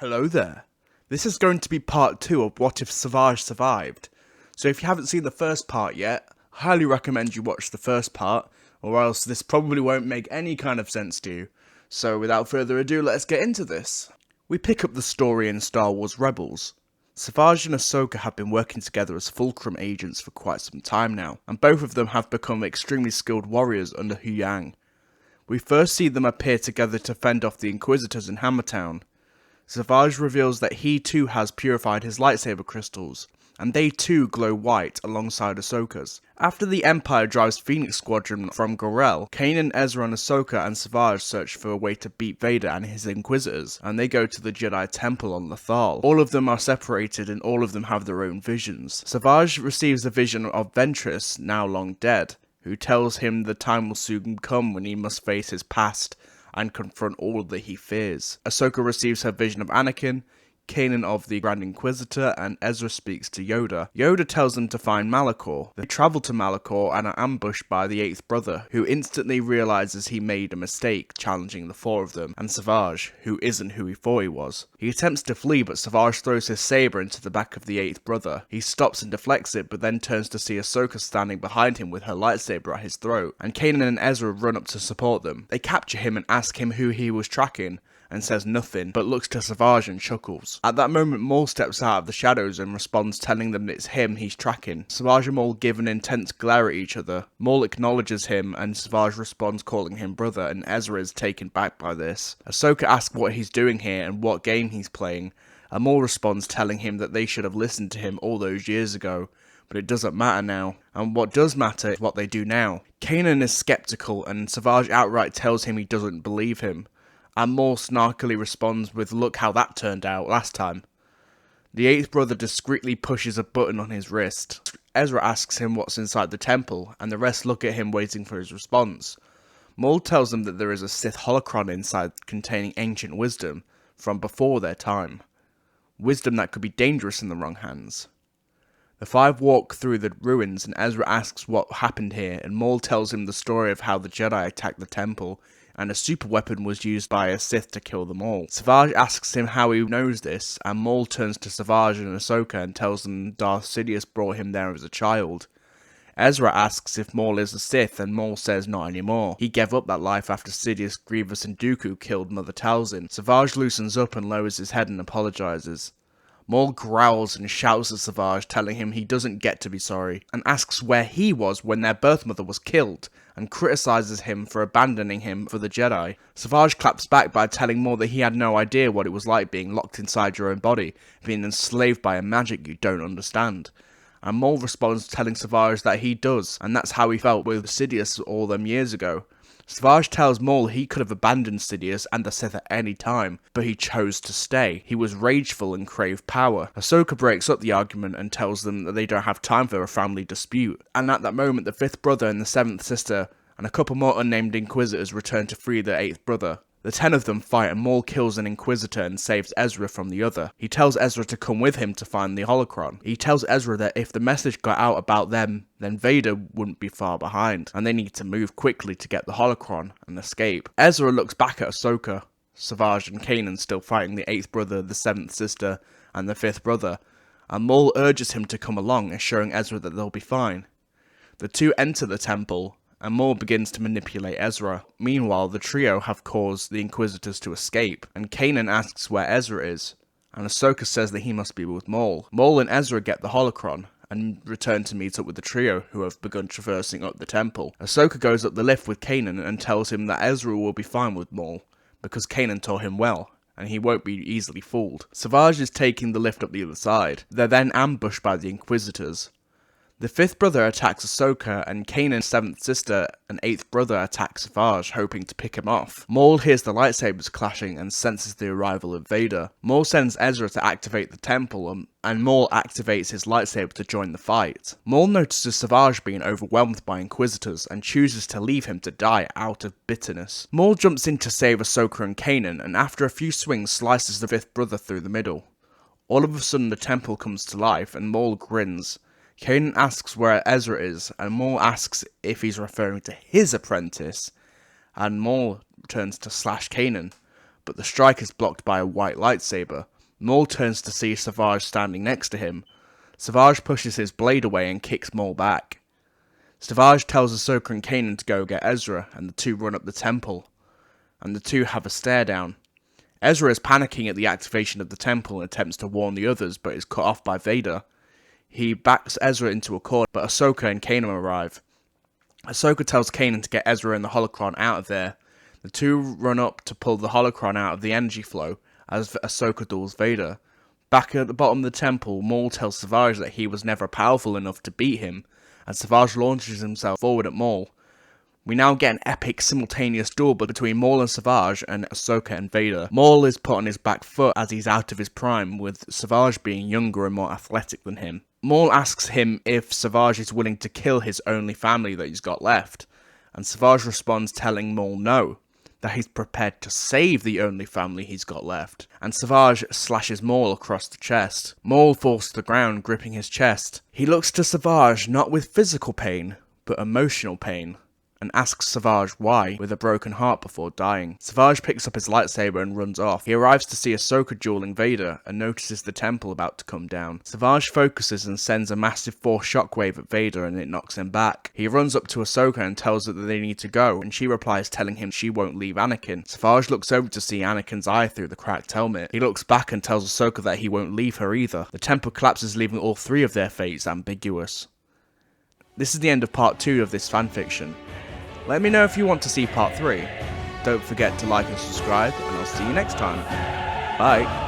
Hello there. This is going to be part 2 of What If Savage Survived. So if you haven't seen the first part yet, I highly recommend you watch the first part, or else this probably won't make any kind of sense to you. So without further ado, let's get into this. We pick up the story in Star Wars Rebels. Savage and Ahsoka have been working together as Fulcrum agents for quite some time now, and both of them have become extremely skilled warriors under Huyang. We first see them appear together to fend off the Inquisitors in Hammertown. Savage reveals that he too has purified his lightsaber crystals, and they too glow white alongside Ahsoka's. After the Empire drives Phoenix Squadron from Gorel, Kanan, Ezra and Ahsoka and Savage search for a way to beat Vader and his Inquisitors, and they go to the Jedi Temple on Lothal. All of them are separated and all of them have their own visions. Savage receives a vision of Ventress, now long dead, who tells him the time will soon come when he must face his past and confront all that he fears. Ahsoka receives her vision of Anakin, Kanan of the Grand Inquisitor, and Ezra speaks to Yoda. Yoda tells them to find Malachor. They travel to Malachor and are ambushed by the 8th brother, who instantly realizes he made a mistake challenging the 4 of them, and Savage, who isn't who he thought he was. He attempts to flee, but Savage throws his saber into the back of the 8th brother. He stops and deflects it, but then turns to see Ahsoka standing behind him with her lightsaber at his throat, and Kanan and Ezra run up to support them. They capture him and ask him who he was tracking, and says nothing, but looks to Savage and chuckles. At that moment, Maul steps out of the shadows and responds, telling them it's him he's tracking. Savage and Maul give an intense glare at each other. Maul acknowledges him, and Savage responds calling him brother, and Ezra is taken back by this. Ahsoka asks what he's doing here and what game he's playing, and Maul responds telling him that they should have listened to him all those years ago, but it doesn't matter now. And what does matter is what they do now. Kanan is skeptical, and Savage outright tells him he doesn't believe him. And Maul snarkily responds with, "Look how that turned out last time." The 8th brother discreetly pushes a button on his wrist. Ezra asks him what's inside the temple, and the rest look at him waiting for his response. Maul tells them that there is a Sith holocron inside containing ancient wisdom from before their time. Wisdom that could be dangerous in the wrong hands. The 5 walk through the ruins, and Ezra asks what happened here, and Maul tells him the story of how the Jedi attacked the temple, and a super weapon was used by a Sith to kill them all. Savage asks him how he knows this, and Maul turns to Savage and Ahsoka and tells them Darth Sidious brought him there as a child. Ezra asks if Maul is a Sith, and Maul says not anymore. He gave up that life after Sidious, Grievous and Dooku killed Mother Talzin. Savage loosens up and lowers his head and apologizes. Maul growls and shouts at Savage, telling him he doesn't get to be sorry, and asks where he was when their birth mother was killed, and criticizes him for abandoning him for the Jedi. Savage claps back by telling Maul that he had no idea what it was like being locked inside your own body, being enslaved by a magic you don't understand. And Maul responds telling Savage that he does, and that's how he felt with Sidious all them years ago. Savage tells Maul he could have abandoned Sidious and the Sith at any time, but he chose to stay. He was rageful and craved power. Ahsoka breaks up the argument and tells them that they don't have time for a family dispute. And at that moment, the 5th brother and the 7th sister and a couple more unnamed Inquisitors return to free the 8th brother. The 10 of them fight, and Maul kills an Inquisitor and saves Ezra from the other. He tells Ezra to come with him to find the holocron. He tells Ezra that if the message got out about them, then Vader wouldn't be far behind, and they need to move quickly to get the holocron and escape. Ezra looks back at Ahsoka, Savage and Kanan still fighting the 8th brother, the 7th sister, and the 5th brother, and Maul urges him to come along, assuring Ezra that they'll be fine. The 2 enter the temple, and Maul begins to manipulate Ezra. Meanwhile, the trio have caused the Inquisitors to escape, and Kanan asks where Ezra is, and Ahsoka says that he must be with Maul. Maul and Ezra get the holocron, and return to meet up with the trio, who have begun traversing up the temple. Ahsoka goes up the lift with Kanan and tells him that Ezra will be fine with Maul, because Kanan taught him well, and he won't be easily fooled. Savage is taking the lift up the other side. They're then ambushed by the Inquisitors. The 5th brother attacks Ahsoka, and Kanan's 7th sister and 8th brother attack Savage, hoping to pick him off. Maul hears the lightsabers clashing and senses the arrival of Vader. Maul sends Ezra to activate the temple, and Maul activates his lightsaber to join the fight. Maul notices Savage being overwhelmed by Inquisitors, and chooses to leave him to die out of bitterness. Maul jumps in to save Ahsoka and Kanan, and after a few swings slices the 5th brother through the middle. All of a sudden the temple comes to life, and Maul grins. Kanan asks where Ezra is, and Maul asks if he's referring to his apprentice, and Maul turns to slash Kanan, but the strike is blocked by a white lightsaber. Maul turns to see Savage standing next to him. Savage pushes his blade away and kicks Maul back. Savage tells Ahsoka and Kanan to go get Ezra, and the two run up the temple, and the two have a stare down. Ezra is panicking at the activation of the temple and attempts to warn the others, but is cut off by Vader. He backs Ezra into a corner, but Ahsoka and Kanan arrive. Ahsoka tells Kanan to get Ezra and the holocron out of there. The two run up to pull the holocron out of the energy flow, as Ahsoka duels Vader. Back at the bottom of the temple, Maul tells Savage that he was never powerful enough to beat him, and Savage launches himself forward at Maul. We now get an epic simultaneous duel between Maul and Savage and Ahsoka and Vader. Maul is put on his back foot as he's out of his prime, with Savage being younger and more athletic than him. Maul asks him if Savage is willing to kill his only family that he's got left, and Savage responds telling Maul no, that he's prepared to save the only family he's got left, and Savage slashes Maul across the chest. Maul falls to the ground, gripping his chest. He looks to Savage not with physical pain, but emotional pain, and asks Savage why, with a broken heart before dying. Savage picks up his lightsaber and runs off. He arrives to see Ahsoka dueling Vader, and notices the temple about to come down. Savage focuses and sends a massive force shockwave at Vader, and it knocks him back. He runs up to Ahsoka and tells her that they need to go, and she replies telling him she won't leave Anakin. Savage looks over to see Anakin's eye through the cracked helmet. He looks back and tells Ahsoka that he won't leave her either. The temple collapses, leaving all three of their fates ambiguous. This is the end of part 2 of this fanfiction. Let me know if you want to see part 3. Don't forget to like and subscribe, and I'll see you next time. Bye.